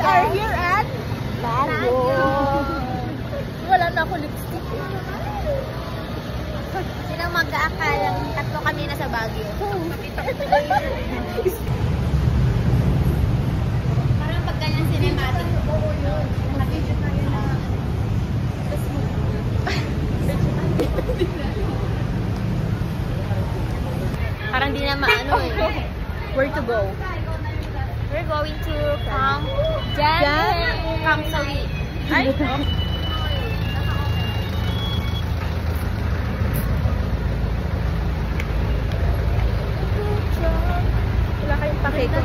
are here at Baguio. Wala na ako lipstick. Sino mag-aakalang tatlo kami na sa Baguio? Parang pag ganyan cinematic. Parang di na maano eh. Where to go? We're going to Camp Camp Sawi. Ay? Wala kayong pakita.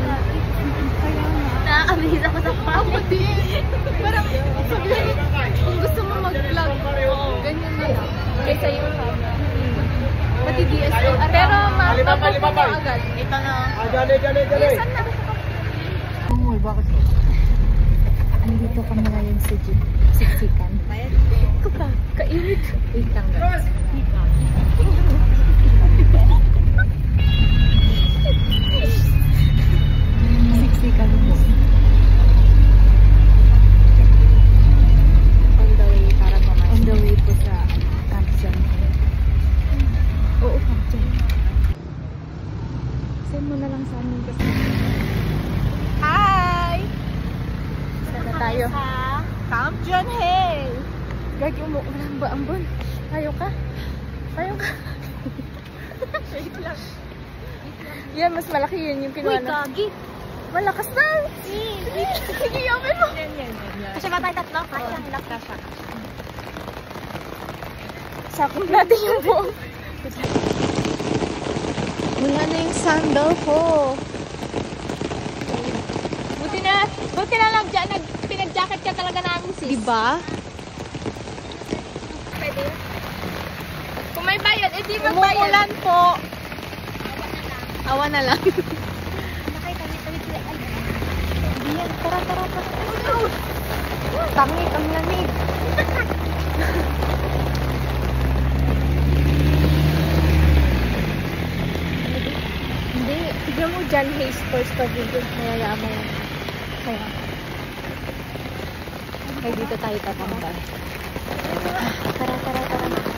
Nakakabilis ako sa pang. Ako din. Parang sabihin, kung gusto mo mag-vlog, ganyan na lang. Kaysa yung camera. Pati DSLR. Pero mapapag mo agad. Ito na. Saan na? Bakit to? Andito kami ngayon sa jeep. Siksikan. Ito pa. Kainit. Wait lang guys. Siksikan mo. On the way para pumasok. On the way po sa Camp John. Oo, Camp John. Send mo na lang sa amin kasi. Hi! Saan na tayo? Sa Camp John, hey! Gagi mo, walang ba ambon? Ayaw ka? Ayaw ka? Wait lang. Yan, mas malaki yun yung kinuha Uy, na. gagi. Malakas na! Sige, yamin mo! Kasi ba tayo tatlo? Kasha, hilak kasha. Sakong natin yung buong. Wala na yung sandal ko. Buti na lang dyan, pinag-jacket ka talaga namin, sis. Diba? Pwede? Kung may bayad, eh di magbayad. Umuulan po. Awa na lang. Nakita niyo kami sila. Ay, hindi yan. Tara. Tangit, ang lamig. Hindi. Tignan mo dyan, Hayes Sports Pavilion. Mayayama yan. Kaya. Kaya dito tayo tatambay. Tara.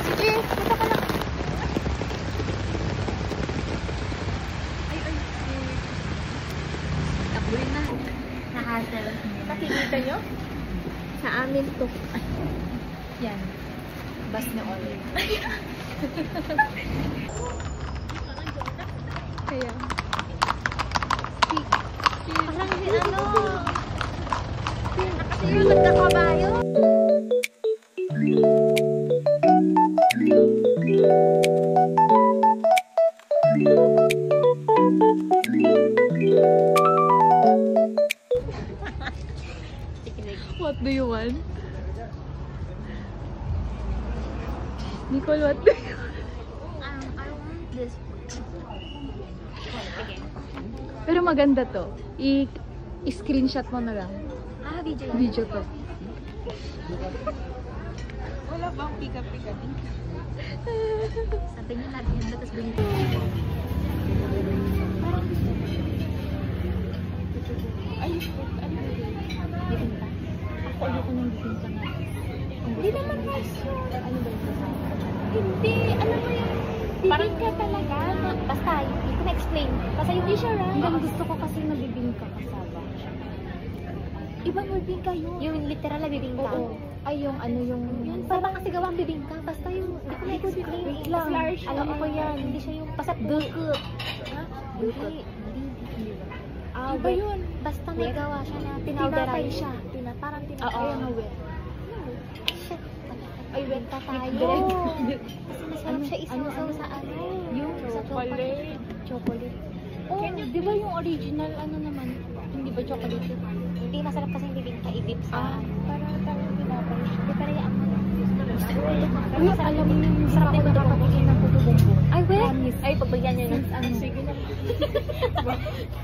Sige, punta ka lang. Tabuin na. Nahasel. Nakikita nyo? Sa amin to. Ay. Yan. Bas na olive. Kaya. Parang si ano. Nakasilulat na kabayo. What do you want? Nicole, what do you want? I want this. Sige. Pero maganda to. I-screenshot mo na lang. Video. Video to. Wala bang pika-pika din? Sabi niya natin yun. Tapos binigyan. Bibinta. Ako ayoko ng bibinta nga. Hindi naman version. Ano ba ito? Hindi. Alam mo yan. Bibingka talaga. Basta, hindi ko na-explain. Basta hindi siya right. Ang gusto ko kasi na bibingka kasama. Ibang bibingka yun. Yung literal na bibingka. Oo. Ay, yung ano yung... Yun, parang kasi gawang bibingka. Basta yung, hindi ko na-explain. Wait lang. Alam ko yan. Hindi siya yung pasat dukut. Ha? Hindi. Ah, Iba yun. Basta may gawa siya na Tinapay siya. siya. Parang tinapay. Oo. Kaya nga wet. Shit. Ay, wet Pa tayo. Kasi Masarap siya isaw sa ano. Yung sa chocolate. Chocolate. Oh, di ba yung original ano naman? Hindi ba chocolate yun? Hindi masarap kasi yung bibingka i-dip sa ano. Parang tinapay siya. Hindi pa rin ang Uy, alam mo yung sarap ako nakapagiging ng puto bongbong. Ay, wait. Promise. Ay, pagbigyan niya nun. Ano? Sige na.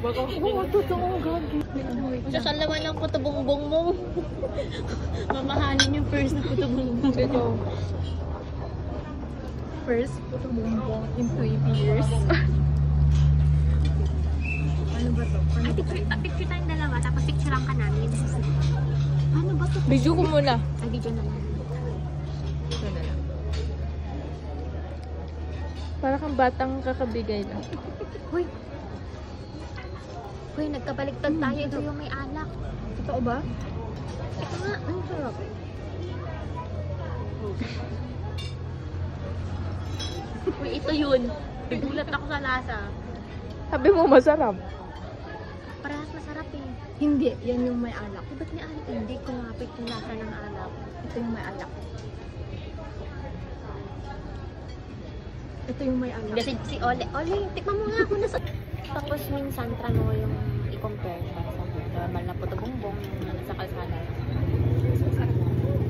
Baka oo, totoo, gagi. Sa laman ng puto bongbong mo. Mamahalin yung first na puto bongbong. Ito. First puto bongbong in 20 years. Ano ba to? Picture tayong dalawa, tapos picturean ka namin. Video ko muna. Ay, video na lang. Ito na lang. Para kang batang kakabigay lang. Hoy! Hoy, nagkabaliktad tayo. Ito yung may alak. Totoo ba? Ito nga, ang sarap. Uy, ito yun. Nagulat ako sa lasa. Sabi mo masarap. Parehas masarap eh. Hindi, yan yung may alak. Eh, ba't may alak? Hindi ko mapit yung lasa ng alak. Ito yung may alak. Ito yung may alak. Kasi si Ole, tikman mo nga ako na sa... Tapos minsan, trano yung i-compare ka sa normal na puto bongbong yung sa kalsada.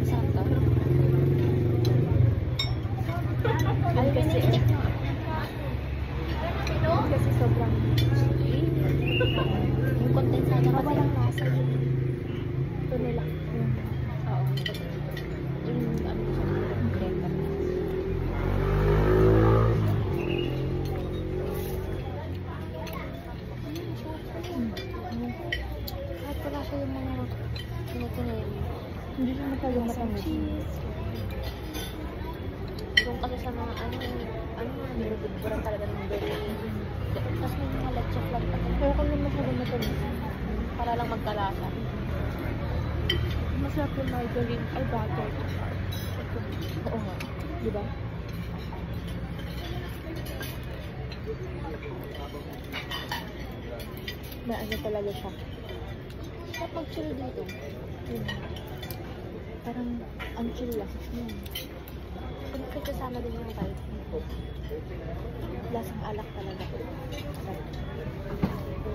Sarap to. Ay, kasi... Kasi sobrang Yung kondensada kasi walang lasa. ito nila. Oo. Yung ano siya, blender. Kahit wala siya yung mga tinitinin. Hindi siya masyadong matamis. Yung kasi sa mga nilibigburan talaga ng berry. Tapos may mga leche flan pa talaga. Pero kung hindi masyadong matamis. Para lang magkalasa. Masarap yung margarine ay butter. Ito. Oo nga. Di ba? May ano talaga siya. Sarap mag-chill dito. Yun. Parang ang chill lang. Pag kasama din yung vibe. Lasang alak talaga.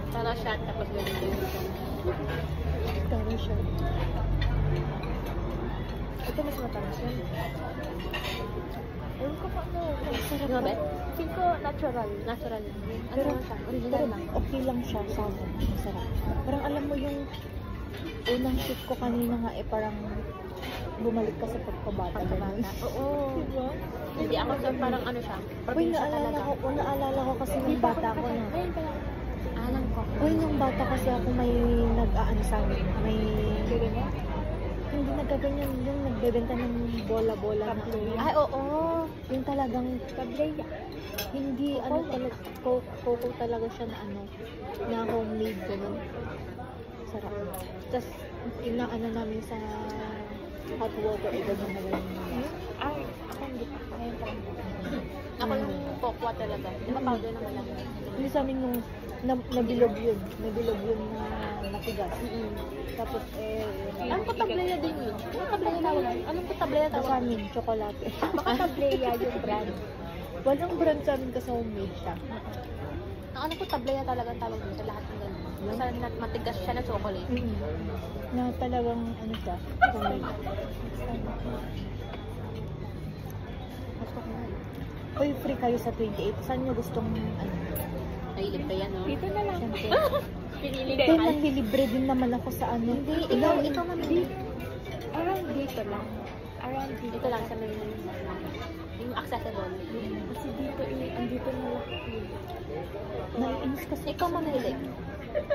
Para shot tapos ganun din. Pero siya. Ito mas matamis yun. Ewan ko pa ano. Masarap Nga ba? Feel ko natural. Natural. Pero, Ano siya? Original pero lang. okay lang siya sa akin. Masarap. Parang alam mo yung unang shoot ko kanina nga parang bumalik ka sa pagkabata. Pagkabata. Oo. Diba? Hindi ako sa parang ano siya. Uy, Probinsya talaga. naalala ko kasi nung bata ko na. Alam ko. Uy, nung bata kasi ako may nag-aano sa amin. May... Hindi nagkaganyan yung nagbebenta ng bola-bola na ano. Ay, oo. Yung talagang tableya. Hindi, ano talaga, coco talaga siya na ano, na homemade gano'n. Sarap. Tapos, inaano namin sa hot water, gano'n na gano'n. Ay, ako hindi pa. Ngayon pa lang. Ako yung kokwa talaga. Di ba powder naman lang? Hindi sa amin yung nabilog yun. Nabilog yun na matigas. Tapos, Alam ko tableya din yun. Ano tableya tawag? Alam ko tableya sa tawag. amin, tsokolate. Baka tableya yung brand. Walang brand sa amin kasi homemade siya. Ang alam ko tableya talagang tawag mo sa lahat ng ganun. Sa matigas siya na chocolate. Na talagang, ano siya, homemade. Uy, free kayo sa 28. Saan nyo gustong, ano? Nahilip ka yan, no? Dito na lang. Siyempre. Pinili Ito, nanlilibre din naman ako sa ano. Hindi, ikaw mamili. Around dito lang. Around dito. Dito lang sa may yung accessible. Kasi dito, andito na lang. Naiinis kasi. Ikaw mamili.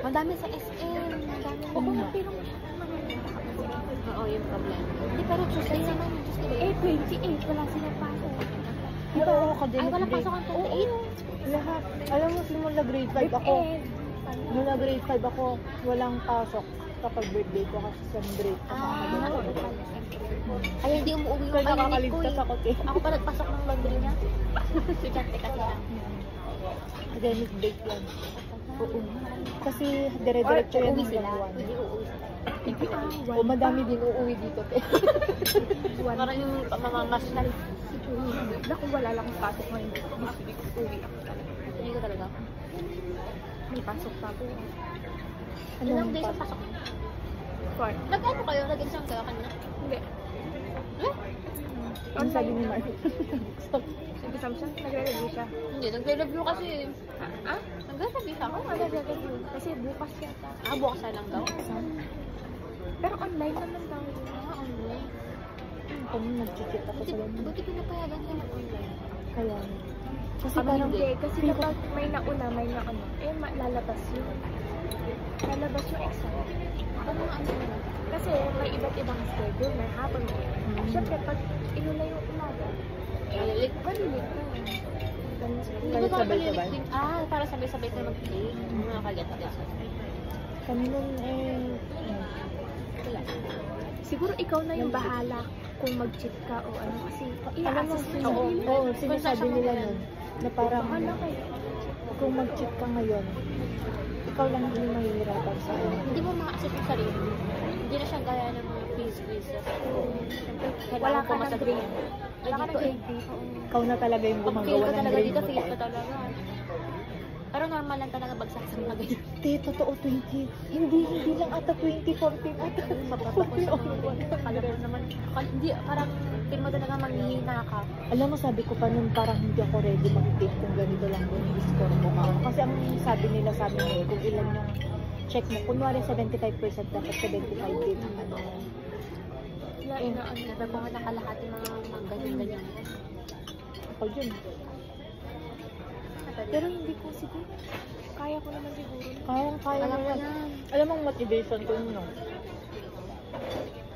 Madami sa SM. Madami Oo nga. pero oo, yung problem. Hindi, pero Tuesday naman. Tuesday. 28. Wala silang pasok. Di ba ako academic Ay, wala break? pasok ang 28. Lahat. Alam mo, simula grade 5 ako. Mula grade 5 ako, walang pasok kapag birthday ko kasi sa break. Ay, hindi umuwi yung Kaya kalinit ko nakakaligtas eh. ako, te. Ako pa nagpasok ng laundry niya. Estudyante kasi lang. Academic break yan. Oo. Kasi dire-diretso yan Uuwi hanggang sila. 1. Hindi uuwi sila. O madami din uuwi dito, te. Parang yung pamamamas na rin. Naku, wala lang pasok ngayon. This week, uuwi ako. Hindi ko talaga. May pasok pa po. Ilang days ang pasok? 4. Nag-ano kayo? Nag-exam kayo kanina? Hindi. Eh? Ang sabi ni Mark. Nag-exam siya? Nagre-review siya? Hindi, nagre-review kasi. Ah? Nagre-review siya ako. Nagre-review. Kasi bukas yata. Bukas na lang daw. Pero online naman daw. Online. Kung nag-cheat ako sa ganun. Buti pinapayagan niya mag-online. Kaya, kasi Kami parang, hindi. Kasi kapag may nauna, may naano. Eh, lalabas yun. Lalabas yung exam. Ano nga ano? Kasi may iba't ibang schedule, may hapon mo. Siyempre, pag inuna yung umaga, late ka, late ka. Kahit sabay-sabay? Para sabay-sabay kayo mag-play. Mga kagat-gat. Kami nun Wala. Siguro ikaw na yung bahala kung mag-cheat ka o ano. Kasi alam mo, sinasabi nila nun, na parang kung mag-cheat ka ngayon, ikaw lang yung mahihirapan sa ano. Hindi mo ma-assess yung sarili. Hindi na siya gaya ng mga quiz-quizzes. Wala ka ng masagay. grade. Wala ka ng grade. Ikaw na talaga yung Pag gumagawa feel ka ng talaga grade dito, mo. feel ka talaga. Pero normal lang talaga bagsak sa mga ganyan. Te, totoo 20. Hindi lang ata 2014 ata. Mapapakos Akala mo naman, hindi, parang feel mo talaga manghihina ka. Alam mo, sabi ko pa nun, parang hindi ako ready mag-take kung ganito lang yung score ko. Kasi ang sabi nila sa amin eh, kung ilan yung check mo, kunwari 75%, dapat 75 din ang ano. Never ko nga nakalahati mga ganyan-ganyan. Kapag yun. Pero hindi ko siguro. Kaya ko naman siguro. Kaya Alam mo yan. yan. Alam mo ang motivation ko yun, no?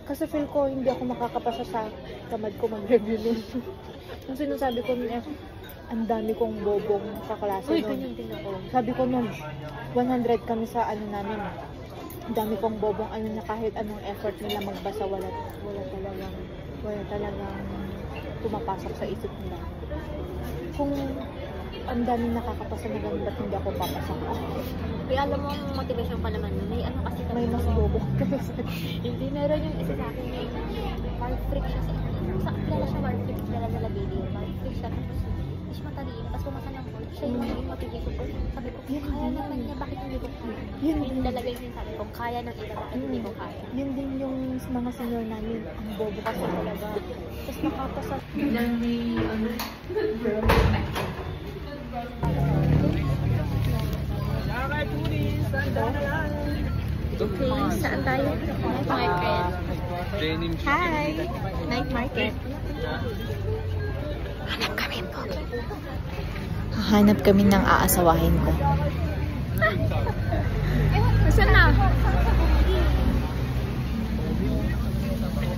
Kasi feel ko hindi ako makakapasa sa tamad ko mag-review nun. Ang sinasabi ko nun ang dami kong bobong sa klase Uy, nun. ganyan din ako. Sabi ko nun, 100 kami sa ano namin. Ang dami kong bobong ano na kahit anong effort nila magbasa, wala talagang pumapasok sa isip nila. Kung ang daming nakakapasa na ganun, ba't hindi ako papasok? Kaya alam mo ang motivation pa naman, may ano kasi May mas bobong. hindi meron yung isa sa akin may war freak siya sa kilala siya war freak, kilala nila baby. War freak siya, tapos hindi siya matalino, tapos pumasa ng board. Siya yung magiging motivation ko. Sabi ko, kaya naman niya, bakit hindi ko kaya? Yun Yung talaga yung sinasabi ko, kaya ng iba, bakit hindi ko kaya? Yun din yung mga senior namin. Ang bobo kasi talaga. Tapos nakapasa. Okay, saan tayo? Night market. Hi! Night market. Hahanap kami ng aasawahin ko. Saan na?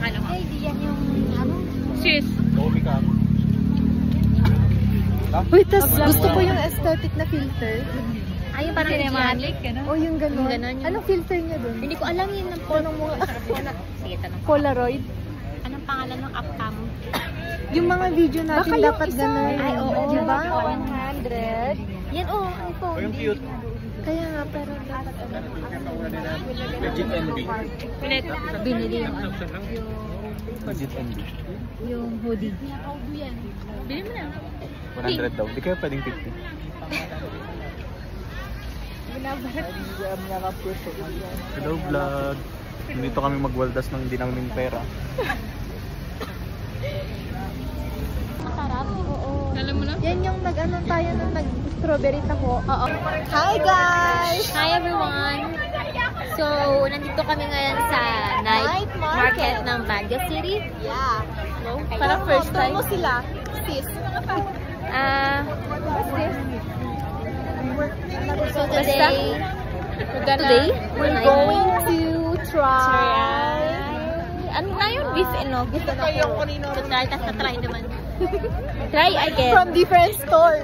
Ay, di yan yung ano? Sis. Uy, tas gusto ko yung aesthetic na filter. Ay, yung parang cinematic, O yung gano'n. Yung ganon, yung- Anong filter niya dun? Hindi ko alam yun ng Anong mga Sige, tanong. Polaroid? Anong pangalan ng app cam? Yung mga video natin Baka yung dapat isa. gano'n. Ay, oo. Diba? 100. Yan, iPhone. Ang cute. Kaya nga, pero dapat Legit NB. Binili yung ano. Legit NB. yung hoodie. Bili mo na. 100 daw. Di kaya pwedeng 50. Hello vlog. Dito kami magwaldas ng hindi namin pera. Masarap. Oo. Alam mo na? Yan yung nag-ano tayo nung nag-strawberry taho. Oo. Hi guys! Hi everyone! So, nandito kami ngayon sa night market ng Baguio City. Yeah. Para first time. mo sila. Sis. So today, We're going to try. ano na yun? Beef eno. Beef eno. So try, tapos na-try naman. Try again. From different store.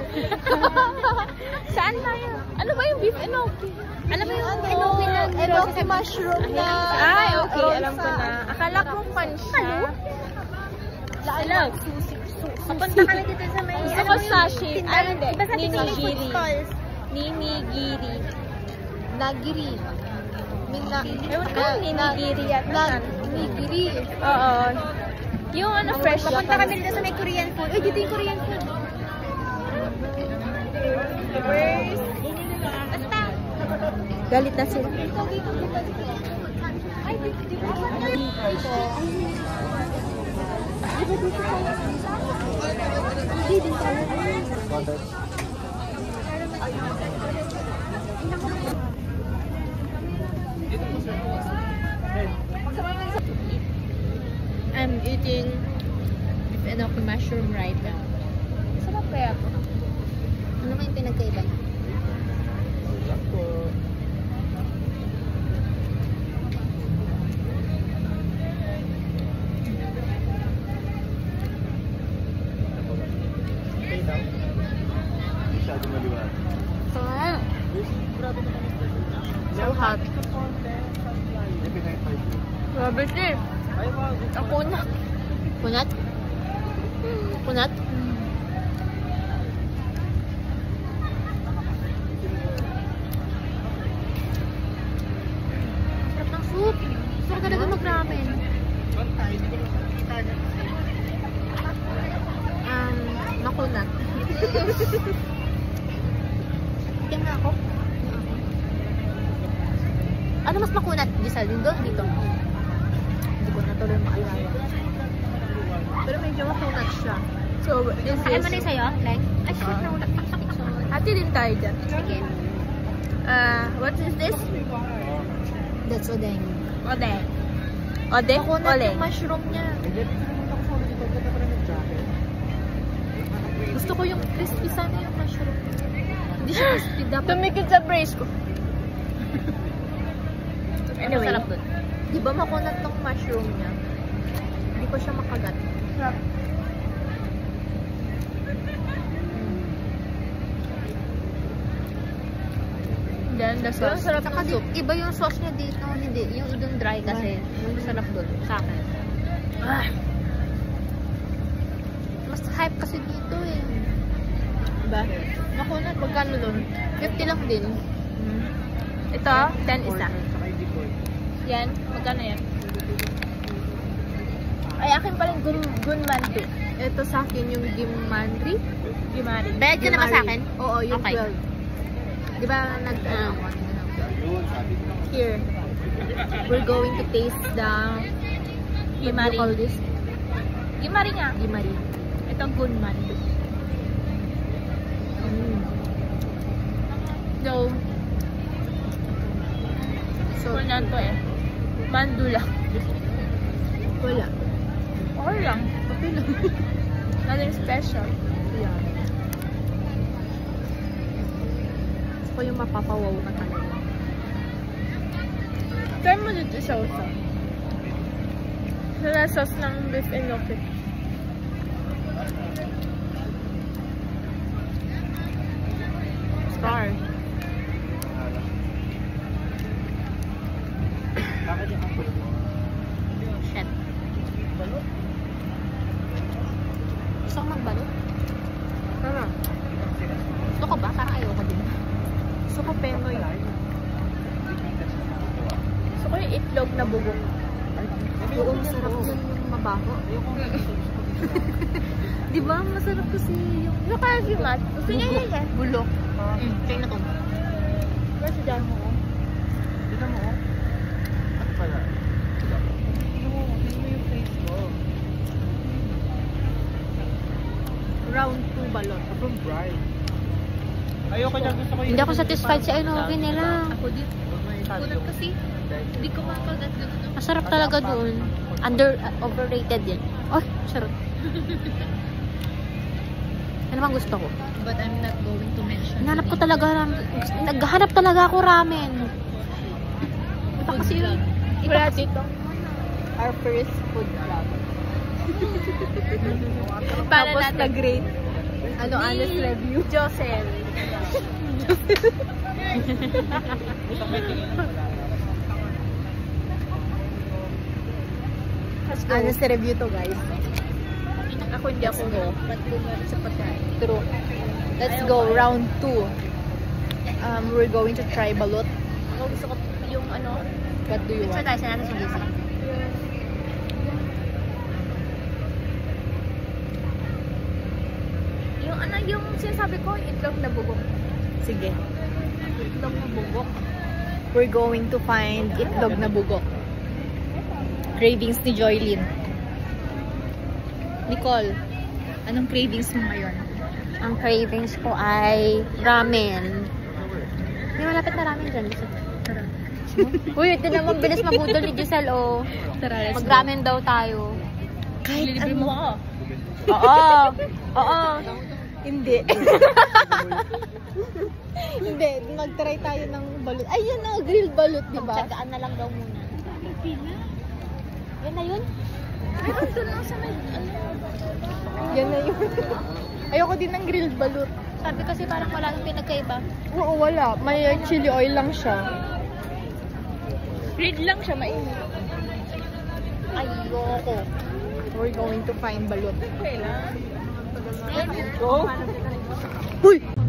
Saan tayo? Ano ba yung beef enoki? Alam mo yung enoki na Enoki mushroom na. Ay, okay. roll Alam ko sa- na. Akala ko pan siya. Hello. Papunta kami dito sa may... Gusto ko sashi. Ay, hindi. Basta Ninigiri. Ninigiri. Nagiri. Ewan ko, ninigiri yata. Nagiri. Oo. Yung ano, fresh. Papunta kami dito sa may Korean food. Uy, dito yung Korean food. Basta. Galit na sila. Ay, dito. I'm eating beef enoki mushroom right now. Sarap kaya po. Ano ba yung pinagkaiba niya? So hot. Grabe siya. Ako na. Kunat? Kunat? Sarap ng soup. Sarap talaga mag-ramen. Makunat. Tingnan nga ako. Ano mas makunat? Gisal, dito? Dito. Hindi ko na tuloy maalala. Pero medyo makunat siya. So, this Kaya is... mo na yung sa'yo, Leng? Ay, shit, nawala. Hati din tayo dyan. Sige. What is this? That's odeng. Ode. Ode? Makunat Ole. yung mushroom niya. Gusto ko yung crispy sana yung mushroom. Hindi siya crispy. Dapat Tumikit sa brace ko. Anyway. Masarap dun. Di ba makunat tong mushroom niya? Hindi ko siya makagat. Sarap. Then, the sauce. Sarap Saka ng soup. iba yung sauce niya dito, hindi. Yung idong dry kasi. Yung sarap doon, sa akin. Ah. Mas hype kasi dito eh. Diba? Makunat. Magkano dun? 50 lang din. Ito, 10 isa. Yan, magkano yan? Ay, akin pa rin gunman to. Ito sa akin yung Gimmanri. Gimari. Bayad ka na ba sa akin? Oo, yung Okay. 12. Di ba nag-ano ako? Here. We're going to taste the... What do Gimari. you call this? Gimari nga. Gimari. Ito, gunman. So, So, kunan to eh. Mandu lang. wala. Okay lang. Okay lang. Nothing special. Yeah. Gusto ko yung mapapawaw ka talaga. Try mo dito sauce. Sa sauce ng beef enoki. Star. Shit. Gusto ko magbalot? Tara. Gusto ko ba? Parang ayoko din. Gusto ko penoy. Gusto ko yung itlog na bubok. Oo, masarap yun yung mabaho. Di ba? Masarap kasi yung Ano kaya si Matt? Gusto niya yun eh. bulok. Try na to. Where's the jam mo? Tignan mo, oh. Ano pala? Round 2 balot. Sobrang bright. Ayoko niya, gusto ko yung... Hindi ako satisfied sa enoki nila. Ako din. Kunat kasi. Hindi ko makagat ganun. Masarap talaga doon. Overrated din. Oh, sarap. Ano bang gusto ko? But I'm not going to mention. Hinanap ko talaga naghahanap talaga ako ramen. Iba kasi yun. Wala dito. Our first food vlog. Paano Tapos natin? nag-rate. Ano, honest review. Josel. Honest review to, guys. Ako hindi ako go. Sa pagkain. True. Let's go, round 2. We're going to try balot. Ako gusto ko yung ano. What do you Picture want? tayo sa natin sa GC. Yung ano, yung sinasabi ko, itlog na bubok. Sige. Itlog na bubok. We're going to find itlog na bugok. Cravings ni Joylyn. Nicole, anong cravings mo ngayon? Ang cravings ko ay ramen. May malapit na ramen dyan. Tara. Uy, ito naman bilis mabudol ni Giselle, oh. Tara, let's go. Mag-ramen daw tayo. Kahit Libre mo ako. Oo. Oo. Hindi. Hindi, mag-try tayo ng balut. Ayun na, grilled balut, di ba? Magtsagaan na lang daw muna. Yan na yun? Meron doon lang sa may, ano. Yan na yun. Ayoko din ng grilled balut. Sabi kasi parang wala nang pinagkaiba. Oo, wala. May chili oil lang siya. Read lang siya, mainit. Ayoko. We're going to find balot. Okay lang. Uy!